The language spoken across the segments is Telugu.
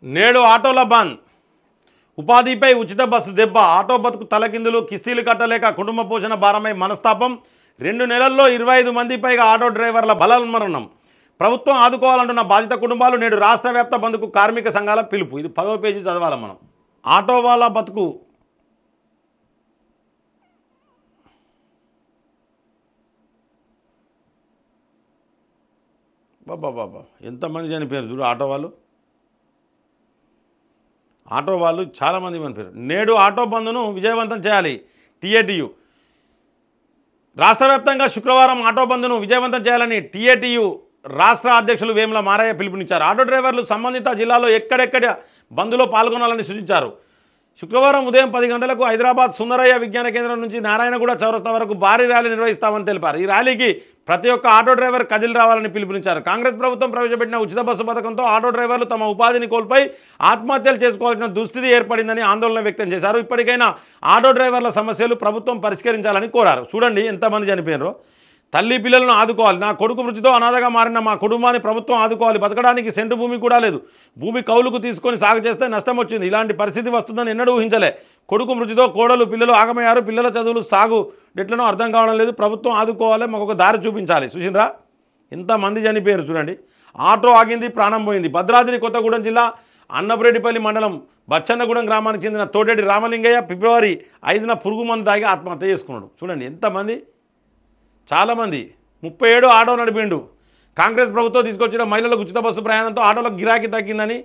నేడు ఆటోల బంద్, ఉపాధిపై ఉచిత బస్సు దెబ్బ, ఆటో బతుకు తలకిందులు, కిస్తీలు కట్టలేక కుటుంబ పోషణ భారమై మనస్తాపం, 2 నెలల్లో 25 మంది పైగా ఆటో డ్రైవర్ల బలవన్మరణం. ప్రభుత్వం ఆదుకోవాలంటున్న బాధిత కుటుంబాలు, నేడు రాష్ట్ర వ్యాప్త బంద్కు కార్మిక సంఘాల పిలుపు. ఇది 10వ పేజీ చదవాలి మనం. ఆటో వాళ్ళ బతుకు బాబా ఎంతమంది చనిపోయారు చూడు. ఆటో వాళ్ళు చాలామంది చనిపోయారు. నేడు ఆటో బంద్ను విజయవంతం చేయాలి. టీఏటీయూ రాష్ట్ర వ్యాప్తంగా శుక్రవారం ఆటో బంద్ను విజయవంతం చేయాలని టీఏటీయూ రాష్ట్ర అధ్యక్షులు వేముల మారయ్య పిలుపునిచ్చారు. ఆటో డ్రైవర్లు సంబంధిత జిల్లాలో ఎక్కడెక్కడ బంద్లో పాల్గొనాలని సూచించారు. శుక్రవారం ఉదయం 10 గంటలకు హైదరాబాద్ సుందరయ్య విజ్ఞాన కేంద్రం నుంచి నారాయణగూడ చౌరస్తా వరకు భారీ ర్యాలీ నిర్వహిస్తామని తెలిపారు. ఈ ర్యాలీకి ప్రతి ఒక్క ఆటో డ్రైవర్ కదిలి రావాలని పిలుపునిచ్చారు. కాంగ్రెస్ ప్రభుత్వం ప్రవేశపెట్టిన ఉచిత బస్సు పథకంతో ఆటో డ్రైవర్లు తమ ఉపాధిని కోల్పోయి ఆత్మహత్యలు చేసుకోవాల్సిన దుస్థితి ఏర్పడిందని ఆందోళన వ్యక్తం చేశారు. ఇప్పటికైనా ఆటో డ్రైవర్ల సమస్యలు ప్రభుత్వం పరిష్కరించాలని కోరారు. చూడండి ఎంతమంది చనిపోయారో. తల్లి పిల్లలను ఆదుకోవాలి. నా కొడుకు మృతితో అనాథగా మారిన మా కుటుంబాన్ని ప్రభుత్వం ఆదుకోవాలి. బతకడానికి సెంటు భూమి కూడా లేదు. భూమి కౌలుకు తీసుకొని సాగు చేస్తే నష్టం వచ్చింది. ఇలాంటి పరిస్థితి వస్తుందని ఎన్నడూ ఊహించలే. కొడుకు మృతితో కోడలు పిల్లలు ఆగమయ్యారు. పిల్లల చదువులు సాగు ఎట్లనో అర్థం కావడం లేదు. ప్రభుత్వం ఆదుకోవాలి, మాకు ఒక దారి చూపించాలి. చూసినరా ఎంతమంది చనిపోయారు చూడండి. ఆటో ఆగింది, ప్రాణం పోయింది. భద్రాద్రి కొత్తగూడెం జిల్లా అన్నపురెడ్డిపల్లి మండలం బచ్చన్నగూడెం గ్రామానికి చెందిన తోటేటి రామలింగయ్య ఫిబ్రవరి 5న పురుగు మందు తాగి ఆత్మహత్య చేసుకున్నాడు. చూడండి ఎంతమంది, చాలామంది. 37 ఆటో నడిపిండు. కాంగ్రెస్ ప్రభుత్వం తీసుకొచ్చిన మహిళలకు ఉచిత బస్సు ప్రయాణంతో ఆటోలకు గిరాకీ తగ్గిందని,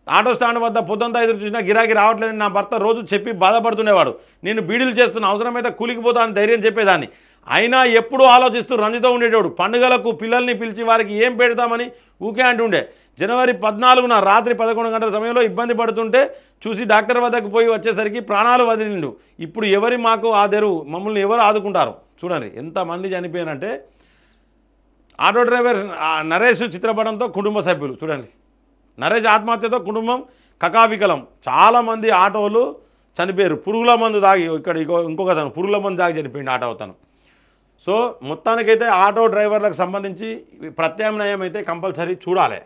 ఆటో స్టాండ్ వద్ద పొద్దుంతా ఎదురు చూసినా గిరాకీ రావట్లేదని నా భర్త రోజు చెప్పి బాధపడుతుండేవాడు. నేను బీడీలు చేస్తున్నా, అవసరమైతే కూలికిపోతా అని ధైర్యం చెప్పేదాన్ని. అయినా ఎప్పుడూ ఆలోచిస్తూ రంజితో ఉండేటోడు. పండుగలకు పిల్లల్ని పిలిచి వారికి ఏం పెడతామని ఊకే అంటుండే. జనవరి 14న రాత్రి 11 గంటల సమయంలో ఇబ్బంది పడుతుంటే చూసి డాక్టర్ వద్దకు పోయి వచ్చేసరికి ప్రాణాలు వదిలిండు. ఇప్పుడు ఎవరి మాకు ఆదరు, మమ్మల్ని ఎవరు ఆదుకుంటారు? చూడండి ఎంతమంది చనిపోయారంటే. ఆటో డ్రైవర్ నరేష్ చిత్రపటంతో కుటుంబ సభ్యులు చూడండి. నరేష్ ఆత్మహత్యతో కుటుంబం కకావికలం. చాలామంది ఆటోలు చనిపోయారు. పురుగుల మందు తాగి. ఇక్కడ ఇంకొక తను పురుగుల మందు తాగి చనిపోయింది ఆటో తను. సో మొత్తానికైతే ఆటో డ్రైవర్లకు సంబంధించి ప్రత్యామ్నాయం అయితే కంపల్సరీ చూడాలి.